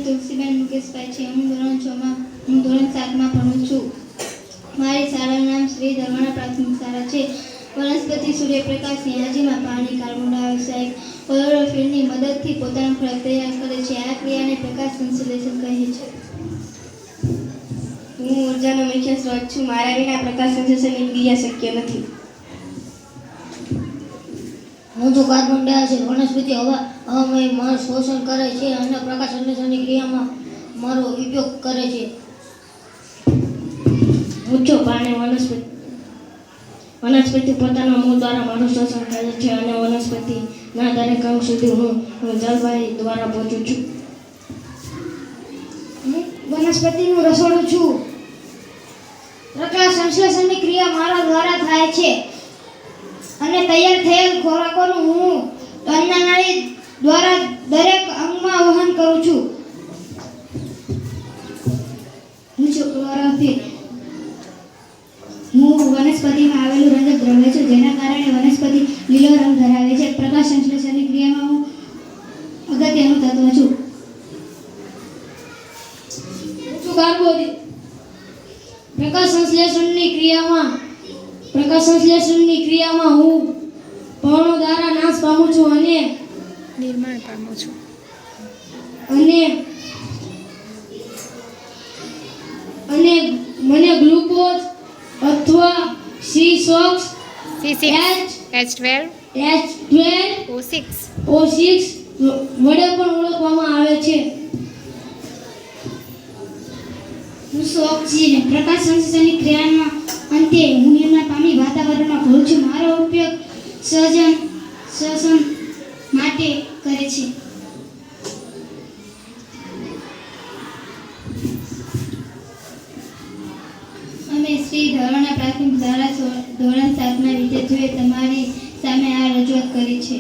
તુલસીબેન મુકેશભાઈ છે. હું ધોરણ 7માં ભણું છું. મારી શાળાનું નામ શ્રી ધર્મણા પ્રાથમિક શાળા છે. વનસ્પતિ સૂર્યપ્રકાશ સિંહાજીમાં પાણી, કાર્બન ડાયોક્સાઇડ, ક્લોરોફિલની મદદથી પોતાનો ખોરાક તૈયાર કરે છે. આ ક્રિયાને પ્રકાશ સંશ્લેષણ કહે છે. હું ઉર્જાનો મુખ્ય સ્ત્રોત છું. મારા વિના પ્રકાશ સંશ્લેષણની ક્રિયા શક્ય નથી. હું તો કાર્બન ડાયોક્સાઇડ વનસ્પતિ હવામાં મારું શોષણ કરે છે અને પ્રકાશ સંશ્લેષણની ક્રિયામાં મારો ઉપયોગ કરે છે. હું છું પાણી. વનસ્પતિ પોતાના મૂળ દ્વારા મારું શોષણ કરે છે અને વનસ્પતિના દરેક અંગ સુધી હું જળવાયુ દ્વારા પહોંચું છું. હું વનસ્પતિનું રસોડું છું. પ્રકાશ સંશ્લેષણની ક્રિયા મારા દ્વારા થાય છે અને તૈયાર થયેલ ખોરાકોનું હું અન્નનાળી દ્વારા દરેક અંગમાં વહન કરું છું. હું છું ક્લોરોફિલ. હું વનસ્પતિમાં આવેલું રંજક દ્રવ્ય છું, જેના કારણે વનસ્પતિ લીલો રંગ ધરાવે છે. પ્રકાશ સંશ્લેષણની ક્રિયામાં હું અગત્યનું તત્વ છું. હું છું કાર્બોદિત. પ્રકાશ સંશ્લેષણની ક્રિયામાં હું પર્ણો દ્વારા નાશ પામું છું અને નિર્માણ પામું છું. અને મને ગ્લુકોઝ અથવા C6H12 O6 વડે પણ ઓળખવામાં આવે છે. હું છું ઓક્સિજન. પ્રકાશ સંશ્લેષણની ક્રિયાના અંતે હું નિર્માણ પામી વાતાવરણમાં ભળું છું. મારો ઉપયોગ શ્વસન માટે કરે છે. અમે શ્રી ધર્મણા પ્રાથમિક શાળા ધોરણ 7ના વિદ્યાર્થીઓએ તમારી સામે આ રજૂઆત કરી છે.